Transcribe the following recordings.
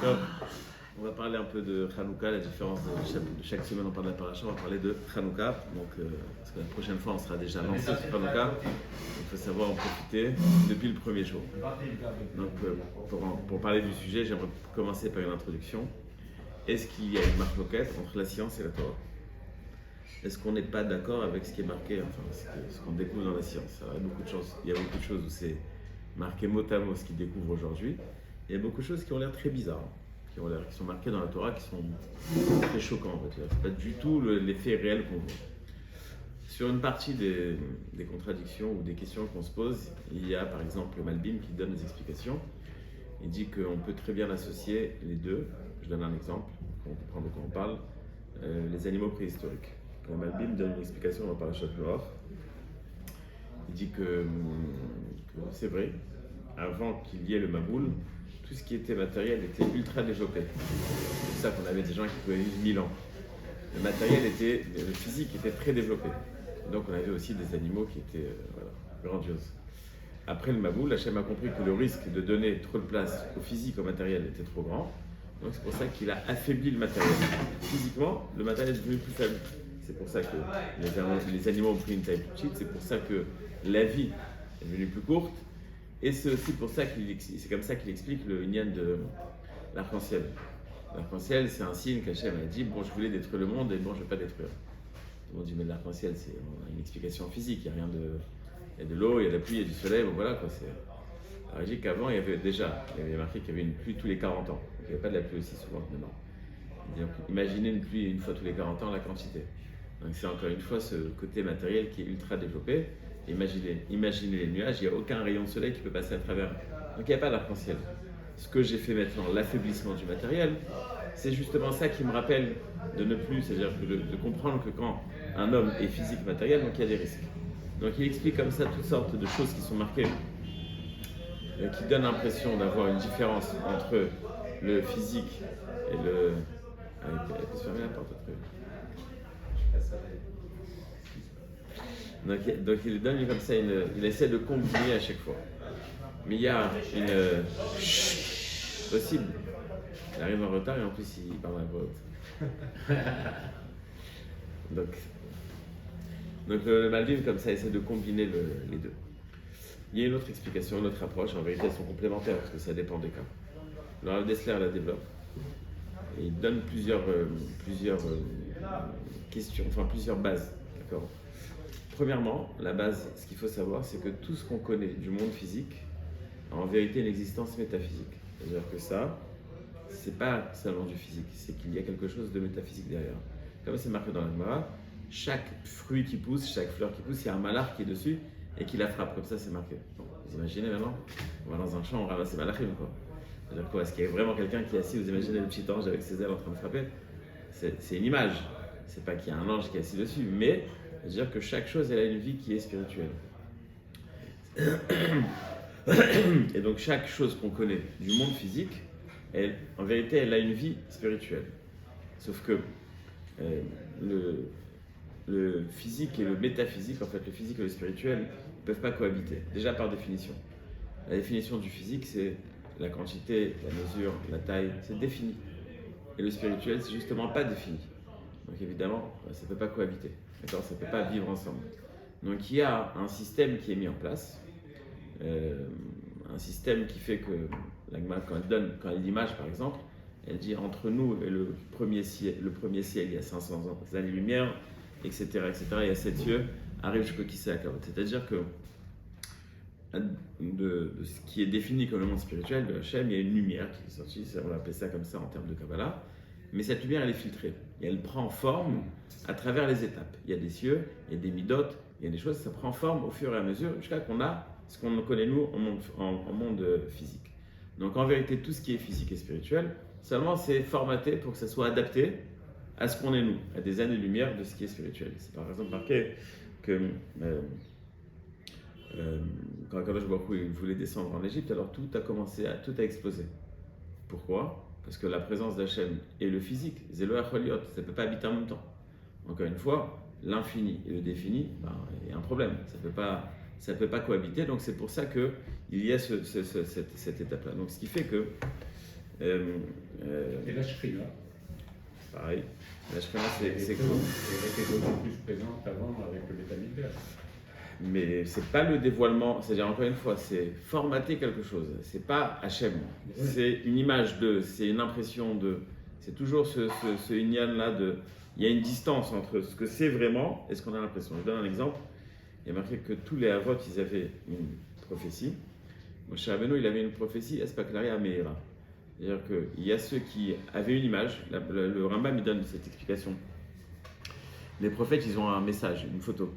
Donc, on va parler un peu de Hanouka, la différence de chaque semaine on parle de la paracha, on va parler de Hanouka. Donc, parce que la prochaine fois on sera déjà lancé sur Hanouka. Il faut savoir en profiter depuis le premier jour. Donc, pour parler du sujet, j'aimerais commencer par une introduction. Est-ce qu'il y a une marque entre la science et la Torah? Est-ce qu'on n'est pas d'accord avec ce qui est marqué, enfin ce qu'on découvre dans la science? Alors, il y a beaucoup de choses où c'est marqué mot à mot ce qu'ils découvrent aujourd'hui. Il y a beaucoup de choses qui ont l'air très bizarres, qui sont marquées dans la Torah, qui sont très choquants. En fait. C'est pas du tout l'effet réel qu'on voit. Sur une partie des contradictions ou des questions qu'on se pose, il y a par exemple le Malbim qui donne des explications. Il dit qu'on peut très bien associer les deux. Je donne un exemple, pour comprendre de quoi on parle. Les animaux préhistoriques. Le Malbim donne une explication dans le Parashat Noach. Il dit que c'est vrai, avant qu'il y ait le Maboul, tout ce qui était matériel était ultra développé. C'est pour ça qu'on avait des gens qui pouvaient vivre 1000 ans. Le physique était très développé. Donc on avait aussi des animaux qui étaient grandioses. Après le Maboul, Hachem a compris que le risque de donner trop de place au physique, au matériel, était trop grand. Donc c'est pour ça qu'il a affaibli le matériel. Physiquement, le matériel est devenu plus faible. C'est pour ça que les animaux ont pris une taille plus petite. C'est pour ça que la vie est devenue plus courte. Et c'est aussi pour ça c'est comme ça qu'il explique le Inyan de l'arc-en-ciel. L'arc-en-ciel, c'est un signe qu'Hachem a dit, bon, je voulais détruire le monde et bon, je ne vais pas détruire. Tout le monde dit, mais l'arc-en-ciel, c'est une explication physique. Il y a rien de... Il y a de l'eau, il y a de la pluie, il y a du soleil, bon, voilà quoi. Alors il dit qu'avant, il y avait marqué qu'il y avait une pluie tous les 40 ans. Il n'y avait pas de la pluie aussi souvent que maintenant. Donc, imaginez une pluie une fois tous les 40 ans, la quantité. Donc c'est encore une fois ce côté matériel qui est ultra développé. Imaginez les nuages, il n'y a aucun rayon de soleil qui peut passer à travers. Donc il n'y a pas d'arc-en-ciel. Ce que j'ai fait maintenant, l'affaiblissement du matériel, c'est justement ça qui me rappelle de ne plus, c'est-à-dire de comprendre que quand un homme est physique matériel, donc il y a des risques. Donc il explique comme ça toutes sortes de choses qui sont marquées, qui donnent l'impression d'avoir une différence entre le physique et le... Elle peut se fermer la porte après. Donc il donne comme ça, il essaie de combiner à chaque fois. Mais il y a une... possible. Il arrive en retard et en plus il parle à voix haute. Donc le Malbim comme ça essaie de combiner les deux. Il y a une autre explication, une autre approche. En vérité elles sont complémentaires parce que ça dépend des cas. Le Rav Dessler la développe. Et il donne plusieurs questions, enfin plusieurs bases. D'accord. Premièrement, la base, ce qu'il faut savoir, c'est que tout ce qu'on connaît du monde physique a en vérité une existence métaphysique. C'est-à-dire que ça, c'est pas seulement du physique, c'est qu'il y a quelque chose de métaphysique derrière. Comme c'est marqué dans la Gemara, chaque fruit qui pousse, chaque fleur qui pousse, il y a un malach qui est dessus et qui la frappe. Comme ça, c'est marqué. Bon, vous imaginez maintenant, on va dans un champ, on ramasse les malachim, quoi. C'est-à-dire quoi? Est-ce qu'il y a vraiment quelqu'un qui est assis? Vous imaginez le petit ange avec ses ailes en train de frapper? C'est une image. C'est pas qu'il y a un ange qui est assis dessus, mais c'est-à-dire que chaque chose, elle a une vie qui est spirituelle. Et donc chaque chose qu'on connaît du monde physique, en vérité, elle a une vie spirituelle. Sauf que le physique et le métaphysique, en fait, le physique et le spirituel, ne peuvent pas cohabiter, déjà par définition. La définition du physique, c'est la quantité, la mesure, la taille, c'est défini. Et le spirituel, c'est justement pas défini. Donc évidemment, ça ne peut pas cohabiter. D'accord, ça ne peut pas vivre ensemble. Donc il y a un système qui est mis en place, un système qui fait que la Gemara, quand elle dit l'image par exemple, elle dit entre nous et le premier ciel, il y a 500 années-lumière, etc., etc. Il y a 7 cieux, arrive jusqu'au Kisei HaKavod. C'est-à-dire que de ce qui est défini comme le monde spirituel de Hachem, il y a une lumière qui est sortie, on va appeler ça comme ça en termes de Kabbalah, mais cette lumière elle est filtrée et elle prend forme à travers les étapes. Il y a des cieux, il y a des midotes, il y a des choses, ça prend forme au fur et à mesure jusqu'à qu'on a ce qu'on connaît nous en monde physique. Donc en vérité, tout ce qui est physique et spirituel, seulement c'est formaté pour que ça soit adapté à ce qu'on est nous, à des années-lumière de ce qui est spirituel. C'est par exemple marqué que quand Akadosh Baruch Hu voulait descendre en Égypte, alors tout a explosé. Pourquoi? Parce que la présence d'Hachem et le physique, Zelo Acholiot, ça ne peut pas habiter en même temps. Encore une fois, l'infini et le défini, il y a un problème, ça ne peut pas cohabiter, donc c'est pour ça qu'il y a cette étape-là. Donc ce qui fait que Et la Shrina. Pareil. La Shrina, c'est cool. Elle était beaucoup plus présente avant avec le Bétamidbar. Mais c'est pas le dévoilement, c'est-à-dire encore une fois, c'est formater quelque chose. C'est pas Hachem. C'est une image de, c'est une impression de. C'est toujours ce inyan-là de. Il y a une distance entre ce que c'est vraiment et ce qu'on a l'impression. Je donne un exemple. Il y a marqué que tous les Havot, ils avaient une prophétie. Moshe Rabbeinu, il avait une prophétie, Espaklaria Meira. C'est-à-dire qu'il y a ceux qui avaient une image. Le Rambam, il donne cette explication. Les prophètes, ils ont un message, une photo.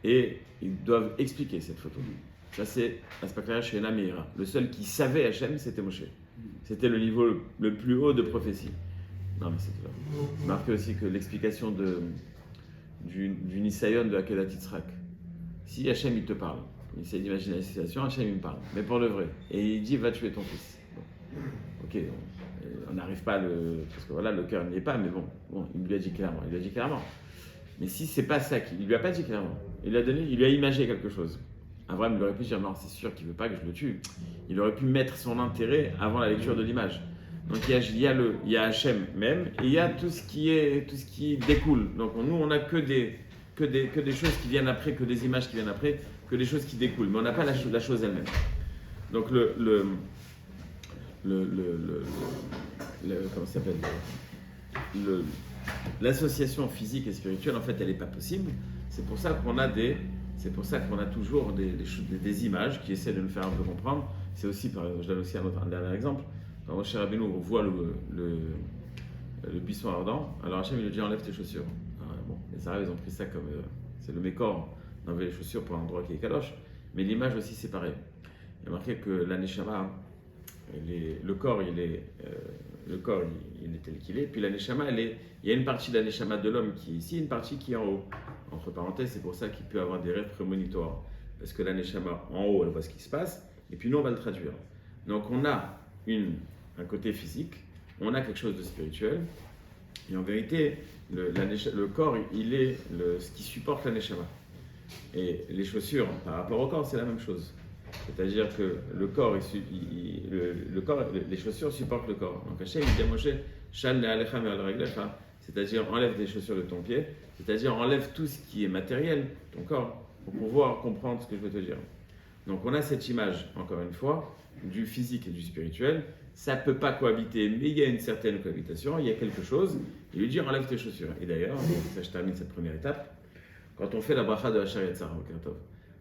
Et ils doivent expliquer cette photo. Ça, c'est Espaklaria Sheena Meira. Le seul qui savait Hachem, c'était Moshe. C'était le niveau le plus haut de prophétie. Non, mais c'est clair. Marquez aussi que l'explication du Nisayon de Akedat Yitzhak. Si Hachem, il te parle, il essaie d'imaginer la situation, Hachem, il me parle, mais pour le vrai. Et il dit, va tuer ton fils. Bon. Ok, on n'arrive pas à le... Parce que voilà, le cœur n'y est pas, mais bon, il lui a dit clairement. Mais si c'est pas ça, il lui a pas dit clairement. Il lui a imagé quelque chose. Abraham, il aurait pu dire, non, c'est sûr qu'il veut pas que je le tue. Il aurait pu mettre son intérêt avant la lecture de l'image. Donc il y a Hachem même, et il y a tout ce qui découle. Donc nous, on n'a que des choses qui viennent après, que des images qui viennent après, que des choses qui découlent. Mais on n'a pas la chose elle-même. Donc comment ça s'appelle, l'association physique et spirituelle, en fait, elle n'est pas possible. C'est pour ça qu'on a toujours des images qui essaient de nous faire un peu comprendre. C'est aussi, je donne aussi un dernier exemple. Quand Moshe Rabbeinu voit le buisson ardent, alors Hachem il lui dit enlève tes chaussures. Alors, bon, les Arabes ils ont pris ça comme c'est le mécor d'enlever les chaussures pour un endroit qui est kadosh, mais l'image aussi c'est pareil. Il y a marqué que la neshama, le corps il est tel qu'il est, puis la neshama il y a une partie de la neshama de l'homme qui est ici, une partie qui est en haut. Entre parenthèses, c'est pour ça qu'il peut avoir des rêves prémonitoires, parce que la neshama en haut elle voit ce qui se passe, et puis nous on va le traduire. Donc on a un côté physique, on a quelque chose de spirituel, et en vérité, le corps, il est ce qui supporte la neshama. Et les chaussures, par rapport au corps, c'est la même chose. C'est-à-dire que le corps, les chaussures supportent le corps. Donc Hachem, il dit à Moshe, Shal ne'alecha me'al raglecha, c'est-à-dire enlève des chaussures de ton pied, c'est-à-dire enlève tout ce qui est matériel, ton corps, pour pouvoir comprendre ce que je veux te dire. Donc on a cette image, encore une fois, du physique et du spirituel. Ça ne peut pas cohabiter, mais il y a une certaine cohabitation, il y a quelque chose. Il lui dit enlève tes chaussures. Et d'ailleurs, ça je termine cette première étape, quand on fait la bracha de Asher Yatzar,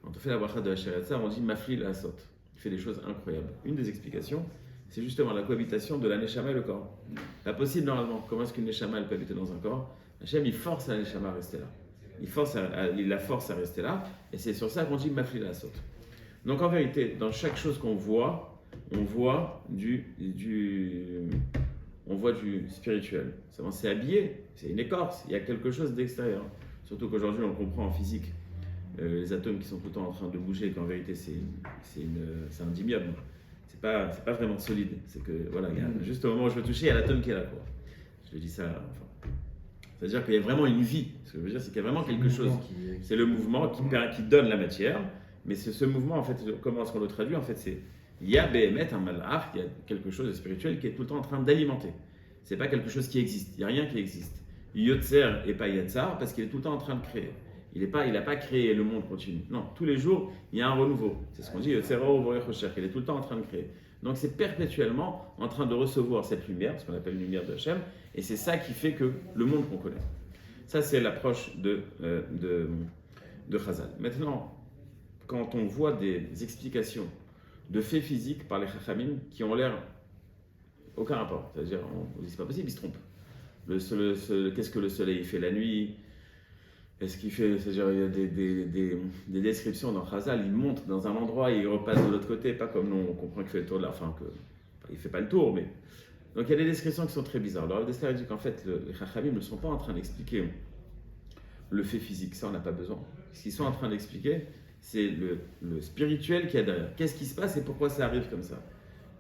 quand on fait la bracha de Asher Yatzar, on dit Mafli la Asot. Il fait des choses incroyables. Une des explications, c'est justement la cohabitation de la neshama et le corps. Pas possible normalement. Comment est-ce qu'une neshama elle peut habiter dans un corps? Hachem, il force la neshama à rester là. Il la force à rester là, et c'est sur ça qu'on dit Mafli la Asot. Donc en vérité, dans chaque chose qu'on voit, on voit du spirituel. C'est habillé, c'est une écorce, il y a quelque chose d'extérieur. Surtout qu'aujourd'hui, on le comprend en physique. Les atomes qui sont tout le temps en train de bouger, qu'en vérité, c'est un dimium. C'est pas vraiment solide. C'est que, voilà, juste au moment où je veux toucher, il y a l'atome qui est là, quoi. Je dis ça, enfin. C'est-à-dire qu'il y a vraiment une vie. Ce que je veux dire, c'est qu'il y a vraiment quelque chose. C'est le mouvement qui donne la matière. Mais ce mouvement, en fait, comment est-ce qu'on le traduit? En fait, c'est il y a Béhémet, un malach, il y a quelque chose de spirituel qui est tout le temps en train d'alimenter. C'est pas quelque chose qui existe. Il n'y a rien qui existe. Yotzer et pas Yatzar parce qu'il est tout le temps en train de créer. Il n'a pas créé le monde continu. Non, tous les jours, il y a un renouveau. C'est ce qu'on dit, Yotzer il est tout le temps en train de créer. Donc c'est perpétuellement en train de recevoir cette lumière, ce qu'on appelle la lumière de Hachem, et c'est ça qui fait que le monde qu'on connaît. Ça, c'est l'approche de Chazal. Maintenant, quand on voit des explications de faits physiques par les Chachamim qui ont l'air aucun rapport, c'est-à-dire, on dit c'est pas possible, ils se trompent. Qu'est-ce que le soleil fait la nuit? Est-ce qu'il fait, c'est-à-dire, il y a des descriptions dans Chazal, il monte dans un endroit et il repasse de l'autre côté, pas comme nous on comprend qu'il fait le tour là, il fait pas le tour, mais. Donc il y a des descriptions qui sont très bizarres. Alors le Dessler dit qu'en fait, les Chachamim ne sont pas en train d'expliquer le fait physique, ça on n'a pas besoin. Ce qu'ils sont en train d'expliquer, c'est le spirituel qu'il y a derrière. Qu'est-ce qui se passe et pourquoi ça arrive comme ça?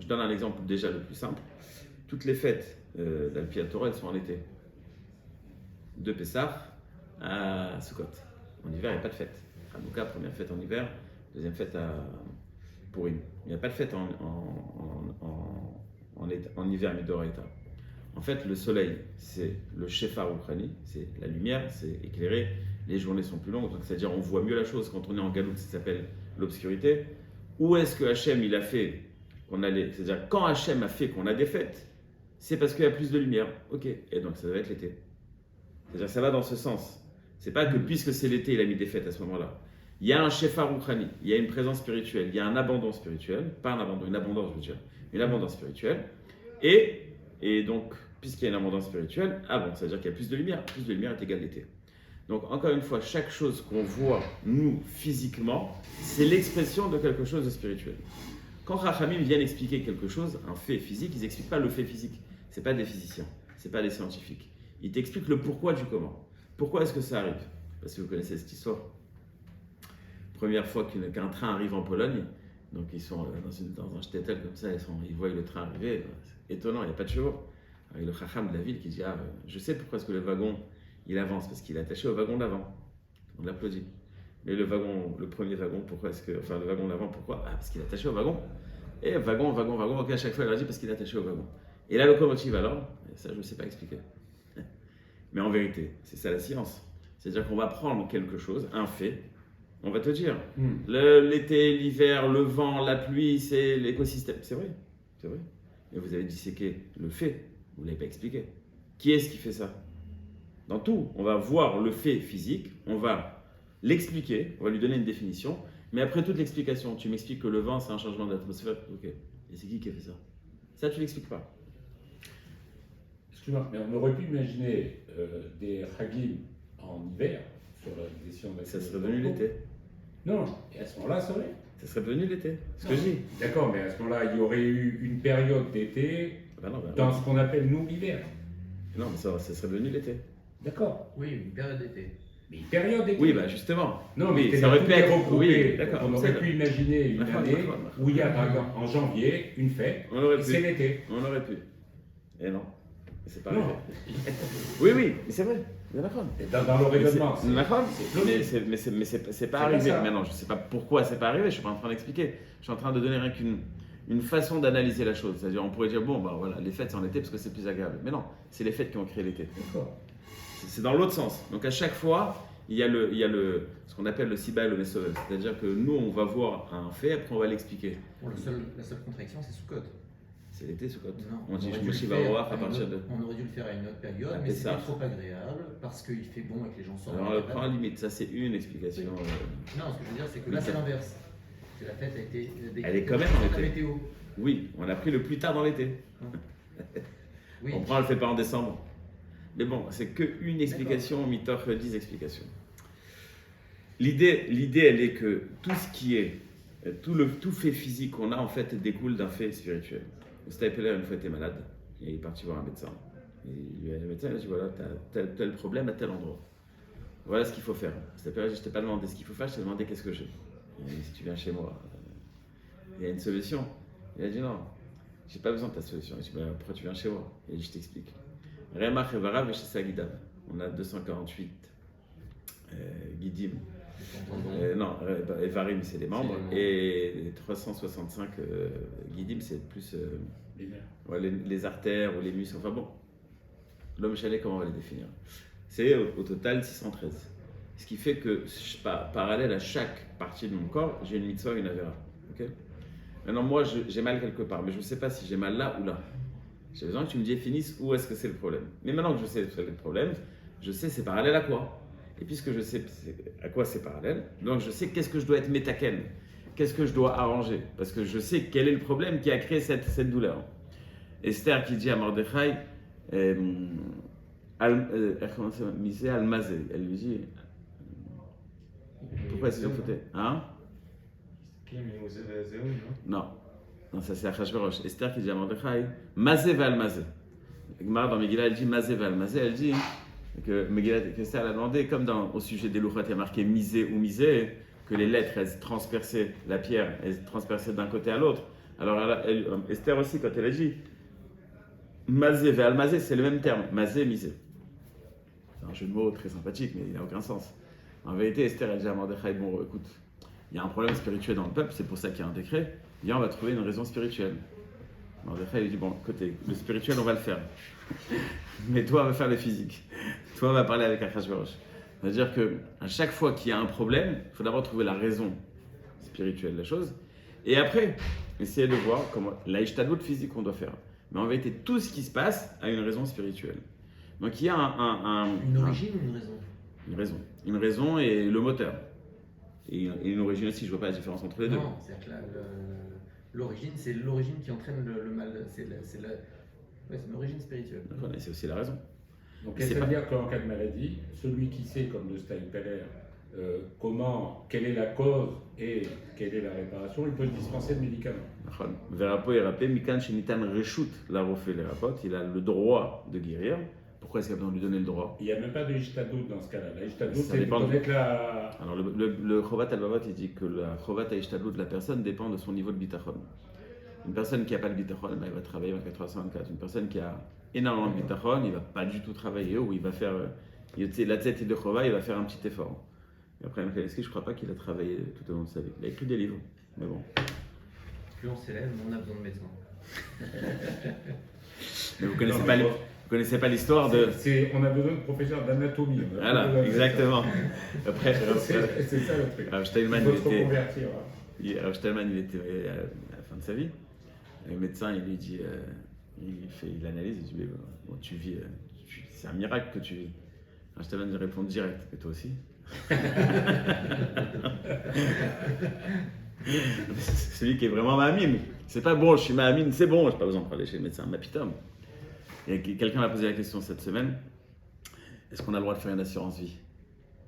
Je donne un exemple déjà le plus simple. Toutes les fêtes d'Al-Pi Torah, elles sont en été. De Pessah à Sukkot. En hiver, il n'y a pas de fête. Hanouka, première fête en hiver, deuxième fête à Purim. Il n'y a pas de fête en hiver Midoraita. En fait, le soleil, c'est le Shefar Ukraini, c'est la lumière, c'est éclairé, les journées sont plus longues, donc c'est-à-dire on voit mieux la chose quand on est en Galoute, ça s'appelle l'obscurité. Où est-ce que Hachem il a fait qu'on allait, c'est-à-dire quand Hachem a fait qu'on a des fêtes, c'est parce qu'il y a plus de lumière, ok, et donc ça doit être l'été. C'est-à-dire ça va dans ce sens. C'est pas que puisque c'est l'été, il a mis des fêtes à ce moment-là. Il y a un Shefar Ukraini, il y a une présence spirituelle, il y a un abandon spirituel, pas un abandon, une abondance, je veux dire, une abondance spirituelle, et donc, puisqu'il y a une abondance spirituelle, ah bon, ça veut dire qu'il y a plus de lumière est égal l'été. Donc, encore une fois, chaque chose qu'on voit, nous, physiquement, c'est l'expression de quelque chose de spirituel. Quand Rachamim viennent expliquer quelque chose, un fait physique, ils n'expliquent pas le fait physique. Ce n'est pas des physiciens, ce n'est pas des scientifiques. Ils t'expliquent le pourquoi du comment. Pourquoi est-ce que ça arrive? Parce que vous connaissez cette histoire. Première fois qu'un train arrive en Pologne, donc ils sont dans un shtetl comme ça, ils voient le train arriver, c'est étonnant, il n'y a pas de chevaux. Alors, il y a le chacham de la ville qui dit je sais pourquoi est-ce que le wagon il avance, parce qu'il est attaché au wagon d'avant. On l'applaudit. Mais le premier wagon, le wagon d'avant, pourquoi? Parce qu'il est attaché au wagon. Et wagon, ok, à chaque fois il leur dit parce qu'il est attaché au wagon. Et la locomotive alors, ça je ne sais pas expliquer. Mais en vérité, c'est ça la science. C'est-à-dire qu'on va prendre quelque chose, un fait, on va te dire, l'été, l'hiver, le vent, la pluie, c'est l'écosystème. C'est vrai. Mais vous avez disséqué le fait, vous ne l'avez pas expliqué. Qui est-ce qui fait ça? Dans tout, on va voir le fait physique, on va l'expliquer, on va lui donner une définition, mais après toute l'explication, tu m'expliques que le vent c'est un changement d'atmosphère, ok. Et c'est qui a fait ça? Ça, tu ne l'expliques pas. Excuse-moi, mais on aurait pu imaginer des Hagim en hiver, sur la décision de. Ça serait devenu l'été. Non, et à ce moment-là, ça aurait. Ça serait devenu l'été, ce que je dis. D'accord, mais à ce moment-là, il y aurait eu une période d'été dans ce qu'on appelle nous l'hiver. Non, mais ça serait devenu l'été. D'accord. Oui, une période d'été. Mais une période d'été. Oui, bah justement. Non, mais ça aurait pu être regroupé. Oui, d'accord. On aurait pu imaginer une année où il y a, par exemple, en janvier, une fête, et c'est l'été. On aurait pu. Et non. C'est pas non. arrivé. Oui, mais c'est vrai. Dans le raisonnement. Mais c'est pas arrivé. Maintenant, je ne sais pas pourquoi c'est pas arrivé. Je ne suis pas en train d'expliquer. Je suis en train de donner rien qu'une façon d'analyser la chose. C'est-à-dire, on pourrait dire bon, bah voilà, les fêtes c'est en été parce que c'est plus agréable. Mais non, c'est les fêtes qui ont créé l'été. D'accord. C'est dans l'autre sens. Donc à chaque fois, il y a ce qu'on appelle le siba et le mesovel. C'est-à-dire que nous, on va voir un fait, après on va l'expliquer. Bon, la seule contradiction, c'est Sukkot. C'est l'été Sukkot. On aurait dû le faire à une autre période, mais c'était trop agréable parce qu'il fait bon et que les gens sortent. Alors, prends la limite, ça c'est une explication. Oui. Non, ce que je veux dire, c'est que là c'est l'inverse. Que la fête a été décrétée. Elle est quand même en été. Météo. Oui, on a pris le plus tard dans l'été. Oui. On prend, on le fait pas en décembre. Mais bon, c'est qu'une explication, mitoch 10 explications. L'idée, elle est que tout ce qui est, tout fait physique qu'on a en fait découle d'un fait spirituel. Stapler, une fois, était malade, et il est parti voir un médecin. Et le médecin, il a dit voilà, tu as tel problème à tel endroit. Voilà ce qu'il faut faire. Stapler, je ne t'ai pas demandé ce qu'il faut faire, je t'ai demandé qu'est-ce que j'ai. Il a dit si tu viens chez moi, il y a une solution. Il a dit non, j'ai pas besoin de ta solution. Il a dit bah, pourquoi tu viens chez moi? Il a dit je t'explique. Remach Evarav et chez Sagidam. On a 248 Guidim. Non, Evarim c'est les membres. Et 365 Guidim c'est plus les artères ou les muscles. Enfin bon, l'homme chalet, comment on va les définir? C'est au total 613. Ce qui fait que parallèle à chaque partie de mon corps, j'ai une mitzvah, une avera. Okay. Maintenant, moi j'ai mal quelque part, mais je ne sais pas si j'ai mal là ou là. J'ai besoin que tu me définisses où est-ce que c'est le problème. Mais maintenant que je sais le problème, je sais c'est parallèle à quoi. Et puisque je sais à quoi c'est parallèle, donc je sais qu'est-ce que je dois être métaken, qu'est-ce que je dois arranger. Parce que je sais quel est le problème qui a créé cette douleur. Esther qui dit à Mordechai, misé al-mazé. Elle lui dit, pourquoi est-ce qu'ils ont fauté? Hein? Non. Non, ça c'est Achashverosh. Esther qui dit à Mordechai, mazé va al-mazé. Gemara dans Megillah, elle dit mazé va al-mazé. Elle dit que Esther a demandé, comme au sujet des louchot, il y a marqué misé ou misé, que les lettres, elles transperçaient la pierre, elles transperçaient d'un côté à l'autre. Alors Esther aussi, quand elle a dit mazé va al-mazé, c'est le même terme, mazé, misé. C'est un jeu de mots très sympathique, mais il n'a aucun sens. En vérité, Esther a dit à Mordechai, bon, écoute, il y a un problème spirituel dans le peuple, c'est pour ça qu'il y a un décret. Viens, on va trouver une raison spirituelle. Mordechai lui dit, bon, côté, le spirituel, on va le faire. Mais toi, on va faire le physique. Toi, on va parler avec Achashverosh. C'est-à-dire qu'à chaque fois qu'il y a un problème, il faut d'abord trouver la raison spirituelle de la chose. Et après, essayer de voir comment l'Aïchtadlout physique qu'on doit faire. Mais en vérité, tout ce qui se passe a une raison spirituelle. Donc il y a une origine ou une raison? Une raison. Une raison et le moteur. Et une origine aussi, je ne vois pas la différence entre les deux. Non, c'est-à-dire que l'origine, c'est l'origine qui entraîne le mal. C'est l'origine spirituelle. D'accord, et c'est aussi la raison. Donc, c'est-à-dire qu'en cas de maladie, celui qui sait, comme le Steinpeller, quelle est la cause et quelle est la réparation, il peut dispenser de médicaments. Verapo et rapé, Mikan Shenitan Reshut, la refait les rapotes, il a le droit de guérir. Pourquoi est-ce qu'il a besoin de lui donner le droit? Il n'y a même pas de Ishtadout dans ce cas-là. La Ishtadout, c'est de connaître la. Alors, le Chovat al-Bavot, il dit que la Chovat al-Ishtadout de la personne dépend de son niveau de bitachon. Une personne qui n'a pas de bitachon, elle va travailler 24h/24. Une personne qui a énormément de bitachon, il ne va pas du tout travailler, ou il va faire. La tête et de Chova, il va faire un petit effort. Et après, je ne crois pas qu'il a travaillé tout au long de sa vie. Il a écrit des livres, mais bon. Plus on s'élève, moins on a besoin de médecins. Mais vous connaissez pas l'histoire de. On a besoin de professeurs d'anatomie. Voilà, exactement. Après, c'est ça le truc. Rav Steinman, il était à la fin de sa vie. Le médecin, il lui dit, il analyse, il dit, mais bon, tu vis, c'est un miracle que tu vis. Rav Steinman lui répond direct, et toi aussi. Celui qui est vraiment Mahamine. C'est pas bon, je suis Mahamine, c'est bon, j'ai pas besoin de aller chez le médecin, Mapitom. Et quelqu'un m'a posé la question cette semaine, est-ce qu'on a le droit de faire une assurance vie?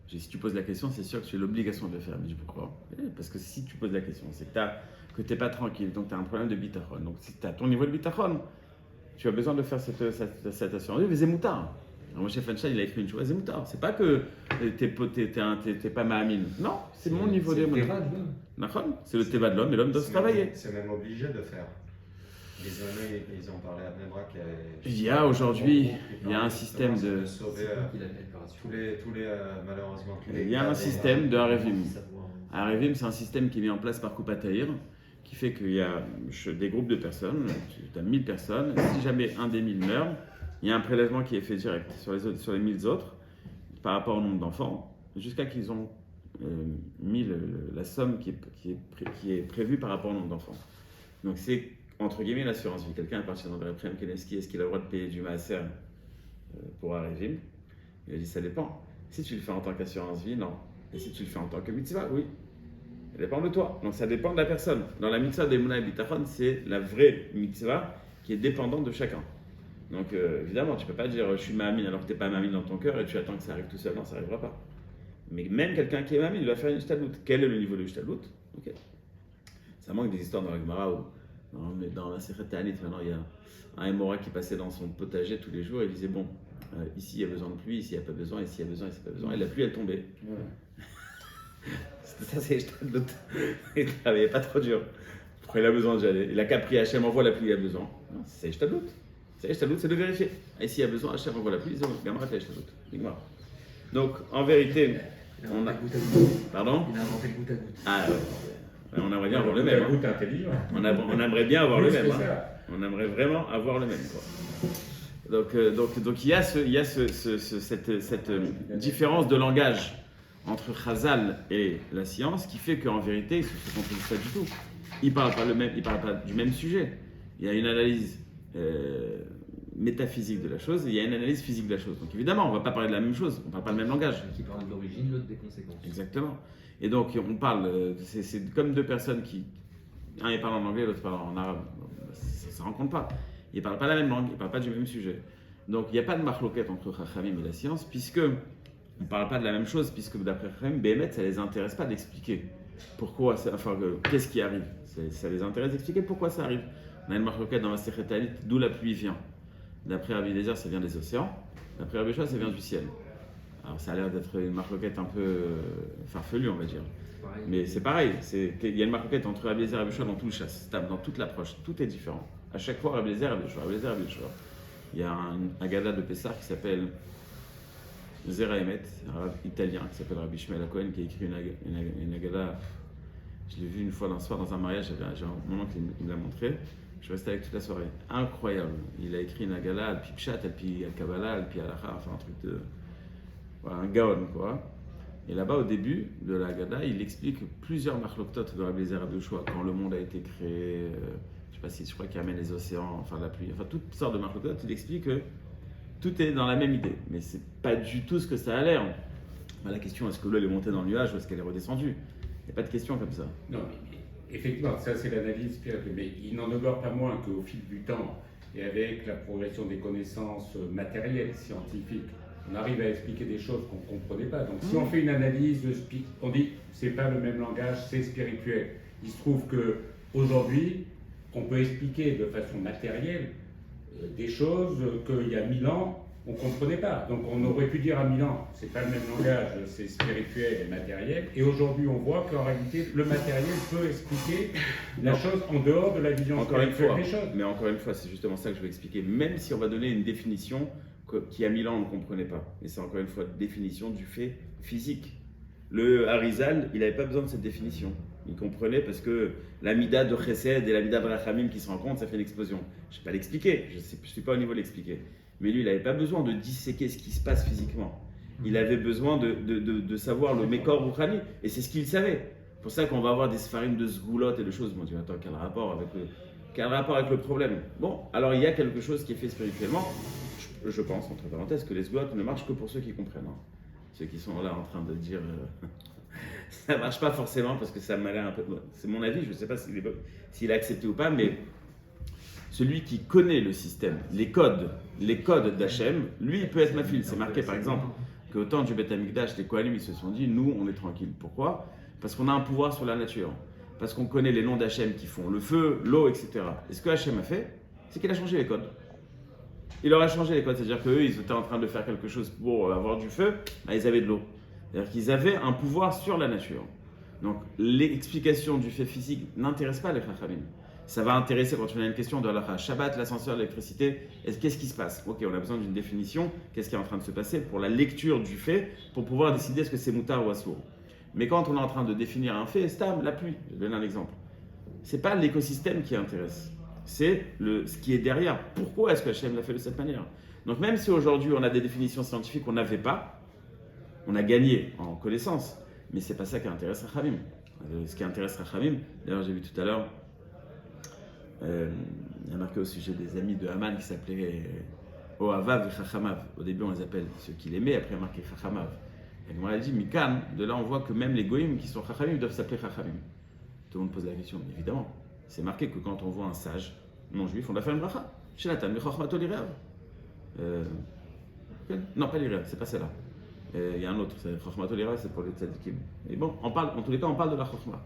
J'ai dit, si tu poses la question, c'est sûr que tu as l'obligation de le faire. Mais je dis pourquoi? Parce que si tu poses la question, c'est que tu n'es pas tranquille, donc tu as un problème de bitachon. Donc si tu as ton niveau de bitachon, tu as besoin de faire cette assurance vie, mais Zemoutar. Moi, chef Feinstein, il a écrit une chose, Zemoutar. C'est pas que t'es pas Mahamine. Non, c'est mon niveau de Moutar. C'est le Teva de l'homme, et l'homme doit se travailler. C'est même obligé de faire. Ils ont parlé à Bnebrak. Il y a aujourd'hui, il y a un système de. Sauver tous les malheureusement. Il y a un système de Harevim. Harevim, c'est un système qui est mis en place par Koupataïr, qui fait qu'il y a des groupes de personnes, tu as 1000 personnes. Si jamais un des 1000 meurt, il y a un prélèvement qui est fait direct sur les 1000 autres par rapport au nombre d'enfants, jusqu'à qu'ils ont mis la somme qui est prévue par rapport au nombre d'enfants. Donc c'est entre guillemets l'assurance vie. Quelqu'un est parti dans le Reprem Keneski, est-ce qu'il a le droit de payer du maaser pour un régime? Il a dit ça dépend. Si tu le fais en tant qu'assurance vie, non. Et si tu le fais en tant que mitzvah, oui. Ça dépend de toi. Donc ça dépend de la personne. Dans la mitzvah d'Emunah et Bitachon, c'est la vraie mitzvah qui est dépendante de chacun. Donc évidemment, tu ne peux pas dire je suis Mahamine alors que tu n'es pas Mahamine dans ton cœur et tu attends que ça arrive tout seul. Non, ça n'arrivera pas. Mais même quelqu'un qui est Mahamine, il va faire une Ishtadlout. Quel est le niveau de Ishtadlout? Ok. Ça manque des histoires dans la Gemara où dans la Sechet Ta'anit, maintenant il y a un Hémora qui passait dans son potager tous les jours et il disait bon, ici il y a besoin de pluie, ici il n'y a pas besoin, ici il y a besoin, ici il n'y a pas besoin. Et la pluie elle tombait. Ça c'est Ishtadlout. Il ne travaillait pas trop dur. Pourquoi il a besoin déjà? Il a qu'à prier Hachem, envoie la pluie, il a besoin. Non, c'est Ishtadlout. C'est de vérifier. Et s'il y a besoin, Hachem envoie la pluie, il Gamara fait Ishtadlout. Donc en vérité, on a. Pardon? Il a inventé le goutte à goutte. Ah ouais. On aimerait bien avoir le même. On aimerait bien avoir le même. On aimerait vraiment avoir le même. Donc il y a, cette différence de langage entre Chazal et la science qui fait qu'en vérité, ils ne se contredisent pas du tout. Ils ne parlent pas du même sujet. Il y a une analyse métaphysique de la chose et il y a une analyse physique de la chose. Donc évidemment, on ne va pas parler de la même chose, on ne parle pas le même langage. Qui parle de l'origine, l'autre des conséquences. Exactement. Et donc on parle, c'est comme deux personnes qui, un il parle en anglais, l'autre parle en arabe. Ça ne se rencontre pas. Ils ne parlent pas la même langue, ils ne parlent pas du même sujet. Donc il n'y a pas de machloket entre Chachamim et la science, puisque on ne parle pas de la même chose, puisque d'après Chachamim, Béhémet, ça ne les intéresse pas d'expliquer pourquoi, qu'est-ce qui arrive. Ça les intéresse d'expliquer pourquoi ça arrive. On a une machloket dans la Sechet Ta'anit, d'où la pluie vient. D'après Rabbi Eliezer, ça vient des océans. D'après Rabbi Yoshua, ça vient du ciel. Alors ça a l'air d'être une marloquette un peu farfelue, on va dire. Mais c'est pareil. Il y a une marloquette entre Rabbi Eliezer et Rabbi Yoshua dans tout le chasse, dans toute l'approche. Tout est différent. À chaque fois, Rabbi Eliezer et Rabbi Yoshua, Rabbi Eliezer et Rabbi Yoshua. Il y a un gala de Pessah qui s'appelle Zera Emet, un arabe italien qui s'appelle Rabbi Shmuel Cohen qui a écrit une agada. Je l'ai vu une fois d'un soir dans un mariage, j'ai un moment qu'il me l'a montré. Je restais avec toute la soirée. Incroyable. Il a écrit une Agala, Al-Pi Pshat, Al-Pi Al-Kabbalah, Al-Pi Al-Acha, enfin un truc de... Voilà, un gaon, quoi. Et là-bas, au début de la Agada, il explique plusieurs machloktot de Rabbi Eliezer de Yoshua, quand le monde a été créé, je sais pas si, je crois qu'il amène les océans, enfin la pluie, enfin toutes sortes de machloktot, il explique que tout est dans la même idée. Mais c'est pas du tout ce que ça a l'air. La question, est-ce que l'eau elle est montée dans le nuage ou est-ce qu'elle est redescendue? Il n'y a pas de question comme ça. Non, mais effectivement, ça c'est l'analyse spirituelle, mais il n'en demeure pas moins qu'au fil du temps et avec la progression des connaissances matérielles, scientifiques, on arrive à expliquer des choses qu'on ne comprenait pas. Donc si on fait une analyse, on dit c'est pas le même langage, c'est spirituel. Il se trouve qu'aujourd'hui, on peut expliquer de façon matérielle des choses qu'il y a 1000 ans, on ne comprenait pas. Donc on aurait pu dire à 1000 ans, c'est pas le même langage, c'est spirituel et matériel. Et aujourd'hui, on voit qu'en réalité, le matériel peut expliquer la chose en dehors de la vision spirituelle des choses. Mais encore une fois, c'est justement ça que je veux expliquer. Même si on va donner une définition qui, à 1000 ans, on ne comprenait pas. Et c'est encore une fois une définition du fait physique. Le Harizal, il n'avait pas besoin de cette définition. Il comprenait parce que l'amida de Chesed et l'amida de Rachamim qui se rencontrent, ça fait une explosion. Je ne sais pas l'expliquer, je ne suis pas au niveau de l'expliquer. Mais lui, il n'avait pas besoin de disséquer ce qui se passe physiquement. Il avait besoin de savoir le Mekor Rouhani. Et c'est ce qu'il savait. C'est pour ça qu'on va avoir des sfarim de Zgoulot et de choses. Bon, tu attends, quel rapport avec le problème? Bon, alors il y a quelque chose qui est fait spirituellement. Je pense, entre parenthèses, que les Zgoulot ne marchent que pour ceux qui comprennent. Hein. Ceux qui sont là en train de dire ça ne marche pas forcément parce que ça m'a l'air un peu. Bon, c'est mon avis, je ne sais pas s'il a accepté ou pas, mais celui qui connaît le système, les codes d'Hachem, lui, il peut être ma fille. C'est marqué par exemple qu'au temps du Beth Amikdash, les Kohanim, ils se sont dit nous, on est tranquille. Pourquoi? Parce qu'on a un pouvoir sur la nature. Parce qu'on connaît les noms d'Hachem qui font le feu, l'eau, etc. Et ce que Hachem a fait, c'est qu'il a changé les codes. Il leur a changé les codes, c'est-à-dire qu'eux, ils étaient en train de faire quelque chose pour avoir du feu, bah, ils avaient de l'eau. C'est-à-dire qu'ils avaient un pouvoir sur la nature. Donc l'explication du fait physique n'intéresse pas les Chachamim. Ça va intéresser quand on a une question de halakha. Shabbat, l'ascenseur, l'électricité, qu'est-ce qui se passe? Ok, on a besoin d'une définition, qu'est-ce qui est en train de se passer pour la lecture du fait, pour pouvoir décider est-ce que c'est moutar ou assour. Mais quand on est en train de définir un fait, stam, la pluie, je vais donner un exemple. C'est pas l'écosystème qui intéresse, c'est ce qui est derrière. Pourquoi est-ce que Hachem l'a fait de cette manière? Donc même si aujourd'hui on a des définitions scientifiques qu'on n'avait pas, on a gagné en connaissance, mais c'est pas ça qui intéresse Rachamim. Ce qui intéresse Rachamim, d'ailleurs j'ai vu tout à l'heure, il y a marqué au sujet des amis de Haman qui s'appelaient Ohavav et Chachamav. Au début on les appelle ceux qu'il aimait, après il y a marqué Chachamav. Et on a dit Mikan, de là on voit que même les goïms qui sont Chachamim doivent s'appeler Chachamim. Tout le monde pose la question, mais évidemment, c'est marqué que quand on voit un sage non juif, on doit faire une bracha. Shenatan, mais Chochmato l'Ireav. Non, pas l'Ireav, c'est pas celle-là. Il y a un autre, c'est Chochmato l'Ireav, c'est pour les tzadikim. Et bon, en tous les cas, on parle de la Chochma.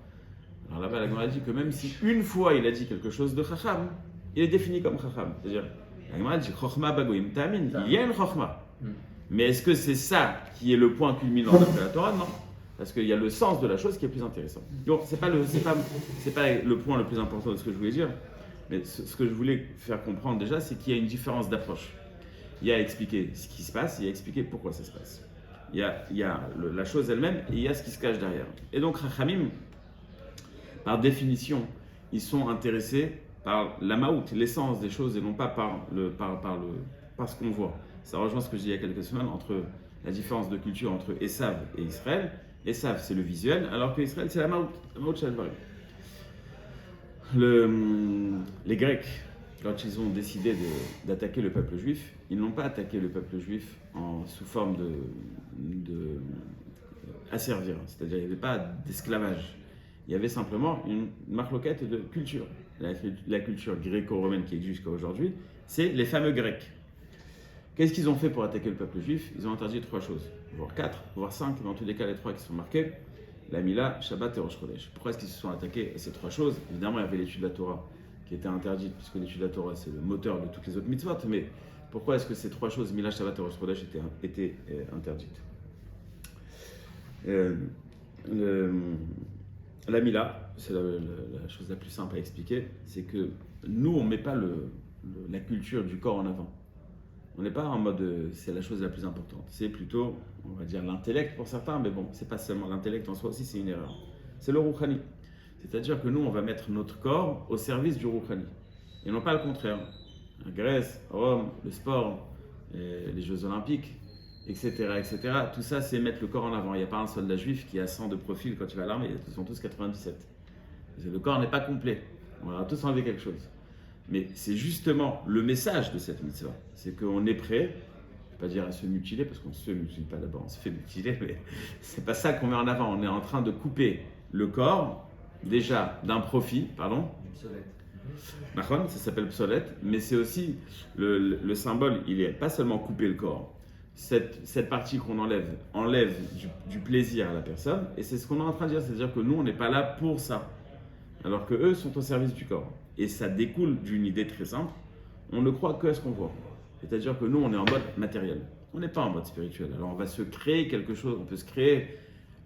Alors là-bas, la Gemara dit que même si une fois il a dit quelque chose de Chacham, il est défini comme Chacham. C'est-à-dire, la Gemara dit Chochma bagoim ta'amin, il y a une Chochma. Mais est-ce que c'est ça qui est le point culminant de la Torah? Non. Parce qu'il y a le sens de la chose qui est plus intéressant. Donc, c'est pas le point le plus important de ce que je voulais dire, mais ce que je voulais faire comprendre déjà, c'est qu'il y a une différence d'approche. Il y a à expliquer ce qui se passe, il y a à expliquer pourquoi ça se passe. Il y a la chose elle-même et il y a ce qui se cache derrière. Et donc, Chachamim, par définition, ils sont intéressés par la maout, l'essence des choses, et non pas par ce qu'on voit. Ça rejoint ce que je disais il y a quelques semaines entre la différence de culture entre Esav et Israël. Esav, c'est le visuel, alors que Israël, c'est la maout Shalvarim. Les Grecs, quand ils ont décidé d'attaquer le peuple juif, ils n'ont pas attaqué le peuple juif sous forme de asservir, c'est-à-dire il n'y avait pas d'esclavage. Il y avait simplement une marloquette de culture. La culture gréco-romaine qui existe jusqu'à aujourd'hui, c'est les fameux Grecs. Qu'est-ce qu'ils ont fait pour attaquer le peuple juif? Ils ont interdit 3 choses, voire 4, voire 5, mais en tous les cas les 3 qui sont marqués, la Mila, Shabbat et Rosh Chodesh. Pourquoi est-ce qu'ils se sont attaqués à ces 3 choses? Évidemment, il y avait l'étude de la Torah qui était interdite, puisque l'étude de la Torah c'est le moteur de toutes les autres mitzvot, mais pourquoi est-ce que ces 3 choses, Mila, Shabbat et Rosh Chodesh, étaient interdites? La Mila, c'est la chose la plus simple à expliquer, c'est que nous, on ne met pas la culture du corps en avant. On n'est pas en mode c'est la chose la plus importante. C'est plutôt, on va dire, l'intellect pour certains, mais bon, c'est pas seulement l'intellect en soi aussi, c'est une erreur. C'est le Rouhani. C'est-à-dire que nous, on va mettre notre corps au service du Rouhani. et non pas le contraire. La Grèce, Rome, le sport, les Jeux Olympiques, etc., etc. Tout ça, c'est mettre le corps en avant. Il n'y a pas un soldat juif qui a 100 de profil quand il va à l'armée, ils sont tous 97. Le corps n'est pas complet. On va tous enlever quelque chose. Mais c'est justement le message de cette mitzvah. C'est qu'on est prêt, je ne vais pas dire à se mutiler, parce qu'on ne se mutile pas d'abord, on se fait mutiler, mais ce n'est pas ça qu'on met en avant. On est en train de couper le corps, déjà d'un profit, pardon. Ça s'appelle psolète, mais c'est aussi le symbole, il n'est pas seulement couper le corps. Cette partie qu'on enlève du plaisir à la personne, et c'est ce qu'on est en train de dire, c'est-à-dire que nous, on n'est pas là pour ça, alors qu'eux sont au service du corps. Et ça découle d'une idée très simple, on ne croit que à ce qu'on voit. C'est-à-dire que nous, on est en mode matériel, on n'est pas en mode spirituel. Alors on va se créer quelque chose, on peut se créer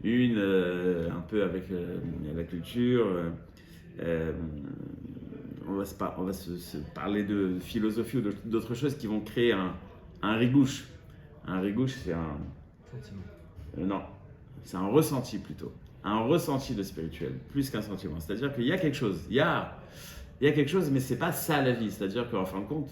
un peu avec la culture, on va se parler de philosophie ou d'autres choses qui vont créer un rigouche. Un rigouche, c'est un... Sentiment. Non, c'est un ressenti plutôt. Un ressenti de spirituel, plus qu'un sentiment. C'est-à-dire qu'il y a quelque chose. Il y a quelque chose, mais c'est pas ça la vie. C'est-à-dire qu'en fin de compte,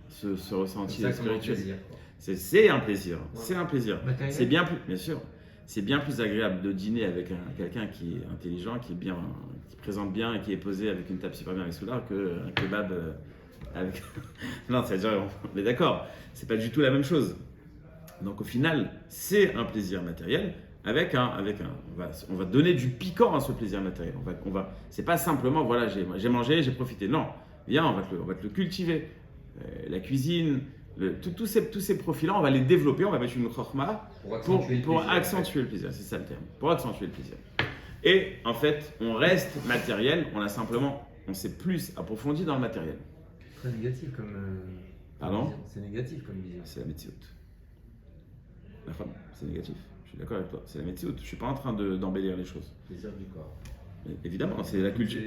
ce ressenti spirituel, c'est un plaisir. Ouais. C'est un plaisir. C'est bien plus, bien sûr. C'est bien plus agréable de dîner avec quelqu'un qui est intelligent, qui présente bien et qui est posé avec une table super bien avec soulard qu'un kebab avec... Non, c'est-à-dire, on est d'accord, c'est pas du tout la même chose. Donc au final, c'est un plaisir matériel on va donner du piquant à ce plaisir matériel. C'est pas simplement, voilà, j'ai mangé, j'ai profité. Non, viens, on va te le cultiver. La cuisine, tous ces profils-là, on va les développer, on va mettre une chokhma pour accentuer le plaisir. C'est ça le terme, pour accentuer le plaisir. Et en fait, on reste matériel, on s'est plus approfondi dans le matériel. Très négatif comme. Pardon ? C'est négatif comme vision. C'est la métioute. La femme, c'est négatif. Je suis d'accord avec toi. C'est la métioute. Je ne suis pas en train d'embellir les choses. Plaisir du corps. Mais évidemment, c'est la culture.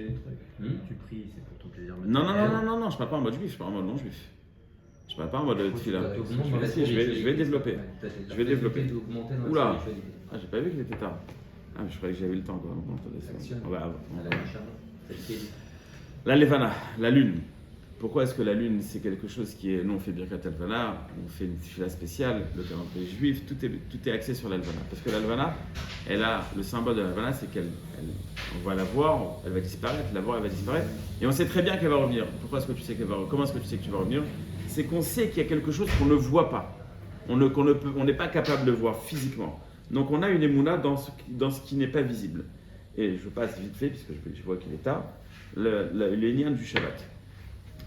Tu pries, c'est pour ton plaisir matériel. Non, je ne parle pas en mode juif, je parle en mode non-juif. Je ne parle pas en mode tefila. Je vais développer. Je vais développer. Oula, j'ai pas vu qu'il était tard. Ah, mais je croyais que j'avais le temps. La Levana, la lune. Pourquoi est-ce que la lune, c'est quelque chose qui est... Nous, on fait Birkat Alvana, on fait une tefila spéciale, le calendrier juif, tout est axé sur l'Alvana. Parce que l'Alvana, le symbole de l'Alvana, c'est on va la voir, elle va disparaître, elle va disparaître. Et on sait très bien qu'elle va revenir. Pourquoi est-ce que tu sais qu'elle va revenir ? Comment est-ce que tu sais que tu vas revenir ? C'est qu'on sait qu'il y a quelque chose qu'on ne voit pas. On n'est pas capable de voir physiquement. Donc on a une émouna dans ce qui n'est pas visible. Et je passe vite fait, puisque je vois qu'il est tard, le lien du Shabbat.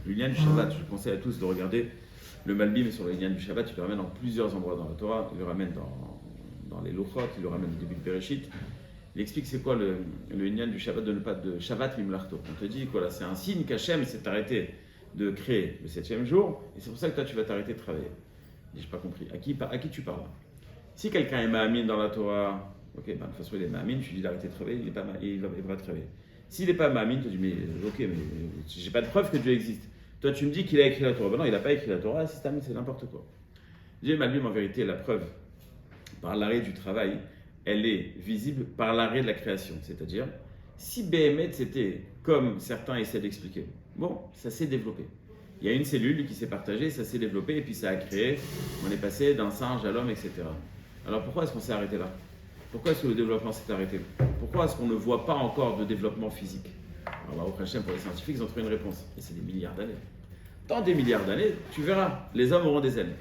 Le lien du Shabbat, je conseille à tous de regarder le Malbim sur le lien du Shabbat. Il le ramène dans plusieurs endroits dans la Torah. Il le ramène dans les Lochot, il le ramène au début de Bereshit. Il explique c'est quoi le lien du Shabbat, de Shabbat Mimlarto. On te dit quoi là, c'est un signe qu'Hachem s'est arrêté de créer le 7e jour, et c'est pour ça que toi tu vas t'arrêter de travailler. Je n'ai pas compris. À qui tu parles? Si quelqu'un est Ma'amin dans la Torah, ok, de toute façon il est Ma'amin, tu dis d'arrêter de travailler, il va travailler. S'il n'est pas Ma'amin, tu dis mais ok, mais j'ai pas de preuve que Dieu existe. Toi tu me dis qu'il a écrit la Torah. Ben non, il n'a pas écrit la Torah, c'est n'importe quoi. Dieu Malbim, en vérité, la preuve, par l'arrêt du travail, elle est visible par l'arrêt de la création. C'est-à-dire, si Béhémet c'était comme certains essaient d'expliquer, bon, ça s'est développé. Il y a une cellule qui s'est partagée, ça s'est développé, et puis ça a créé, on est passé d'un singe à l'homme, etc. Alors pourquoi est-ce qu'on s'est arrêté là? Pourquoi est-ce que le développement s'est arrêté? Pourquoi est-ce qu'on ne voit pas encore de développement physique? Alors, au Hachem, pour les scientifiques, ils ont trouvé une réponse. Et c'est des milliards d'années. Dans des milliards d'années, tu verras, les hommes auront des ailes.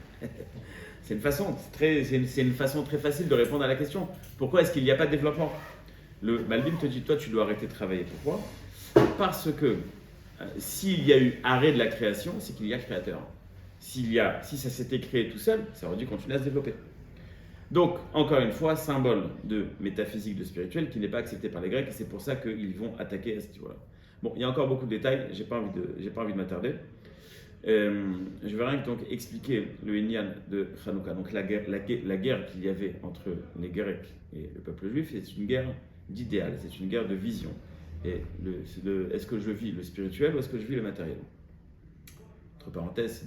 C'est une façon très facile de répondre à la question. Pourquoi est-ce qu'il n'y a pas de développement? Le Malbim te dit, toi, tu dois arrêter de travailler. Pourquoi? Parce que s'il y a eu arrêt de la création, c'est qu'il y a créateur. Si ça s'était créé tout seul, ça aurait dû continuer à se développer. Donc, encore une fois, symbole de métaphysique, de spirituel, qui n'est pas accepté par les Grecs, et c'est pour ça qu'ils vont attaquer à ce niveau-là. Bon, il y a encore beaucoup de détails, j'ai pas envie de m'attarder. Je vais rien que donc expliquer le Inyan de Hanouka. Donc la guerre qu'il y avait entre les Grecs et le peuple juif, c'est une guerre d'idéal, c'est une guerre de vision. Et est-ce que je vis le spirituel ou est-ce que je vis le matériel? Entre parenthèses,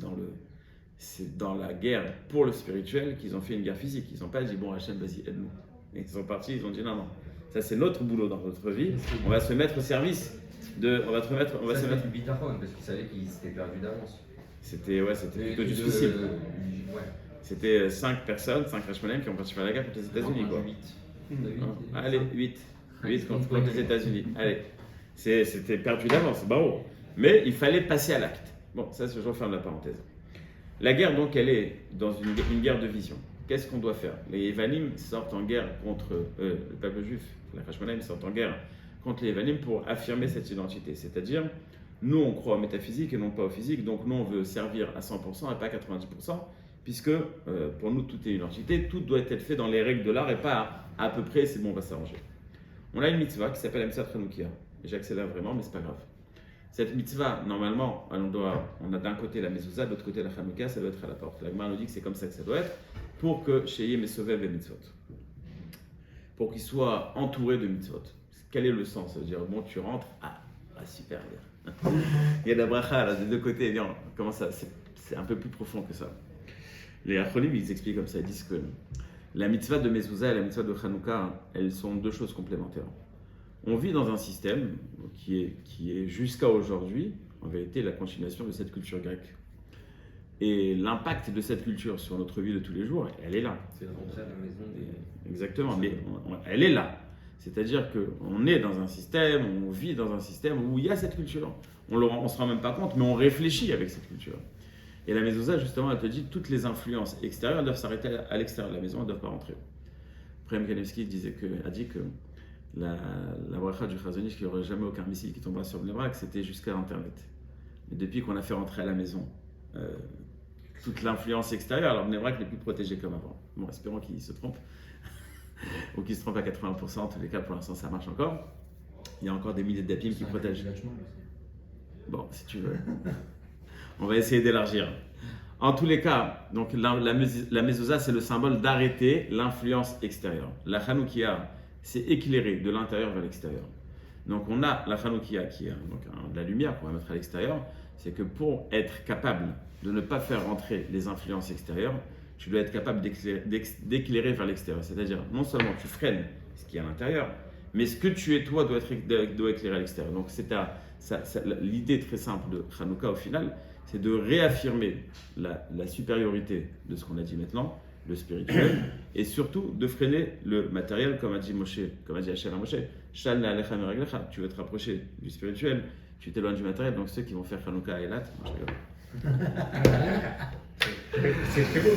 c'est dans la guerre pour le spirituel qu'ils ont fait une guerre physique. Ils n'ont pas dit, bon Hachem, vas-y, aide-nous. Et ils sont partis, ils ont dit, non, ça c'est notre boulot dans notre vie, on va se mettre au service On va se mettre. Du bitachon, parce qu'il savait qu'il s'était perdu d'avance. C'était plutôt du suicide. C'était 5 personnes, 5 Hashmonaïm qui ont participé à la guerre contre les États-Unis. Quoi. 8. Allez, 8 contre les États-Unis. Allez, c'était perdu d'avance, bon. Mais il fallait passer à l'acte. Bon, ça, je referme la parenthèse. La guerre, donc, elle est dans une guerre de vision. Qu'est-ce qu'on doit faire? Les Evanim sortent en guerre contre le peuple juif. Les Hashmonaïm sortent en guerre contre les Evanim pour affirmer cette identité. C'est-à-dire, nous, on croit au métaphysique et non pas au physique. Donc, nous, on veut servir à 100% et pas à 90%. Puisque pour nous, tout est une entité, tout doit être fait dans les règles de l'art et pas à peu près, c'est bon, on va s'arranger. On a une mitzvah qui s'appelle la mitzvah Chanoukia. J'accélère vraiment, mais c'est pas grave. Cette mitzvah, normalement, on a d'un côté la mezouza, de l'autre côté la Chanoukia, ça doit être à la porte. La Gemara nous dit que c'est comme ça que ça doit être, pour que Sheyeh Mesovev et mitzvot. Pour qu'il soit entouré de mitzvot. Quel est le sens? Ça veut dire, bon, tu rentres, super, il y a de la bracha là, des deux côtés, bien, comment ça? C'est un peu plus profond que ça. Les Achronim, ils expliquent comme ça, ils disent que la mitzvah de Mezouza et la mitzvah de Chanouka, elles sont deux choses complémentaires. On vit dans un système qui est jusqu'à aujourd'hui, en vérité, la continuation de cette culture grecque. Et l'impact de cette culture sur notre vie de tous les jours, elle est là. C'est rentré à la maison des... Exactement, mais elle est là. C'est-à-dire qu'on est dans un système, on vit dans un système où il y a cette culture. On ne se rend même pas compte, mais on réfléchit avec cette culture. Et la mezouza, justement, elle te dit toutes les influences extérieures doivent s'arrêter à l'extérieur de la maison, elles ne doivent pas rentrer. Prem Kanevski a dit que la bracha du Chazonish, qu'il n'y aurait jamais aucun missile qui tombera sur Bnei Brak, c'était jusqu'à Internet. Mais depuis qu'on a fait rentrer à la maison toute l'influence extérieure, alors Bnei Brak n'est plus protégé comme avant. Bon, espérons qu'il se trompe, ou qu'il se trompe à 80%, en tous les cas, pour l'instant, ça marche encore. Il y a encore des milliers d'apim qui protègent. Bon, si tu veux. On va essayer d'élargir. En tous les cas, donc la mezouza, c'est le symbole d'arrêter l'influence extérieure. La Chanoukia, c'est éclairer de l'intérieur vers l'extérieur. Donc on a la Chanoukia qui est de la lumière qu'on va mettre à l'extérieur. C'est que pour être capable de ne pas faire rentrer les influences extérieures, tu dois être capable d'éclairer vers l'extérieur. C'est-à-dire, non seulement tu freines ce qui est à l'intérieur, mais ce que tu es toi doit éclairer à l'extérieur. Donc l'idée très simple de Chanouka au final, c'est de réaffirmer la supériorité de ce qu'on a dit maintenant, le spirituel, et surtout de freiner le matériel, comme a dit Hachem à Moshe. Shalna alecha meraglecha, tu veux te rapprocher du spirituel, tu t'éloignes du matériel, donc ceux qui vont faire Chanouka et Eilat, c'est très beau.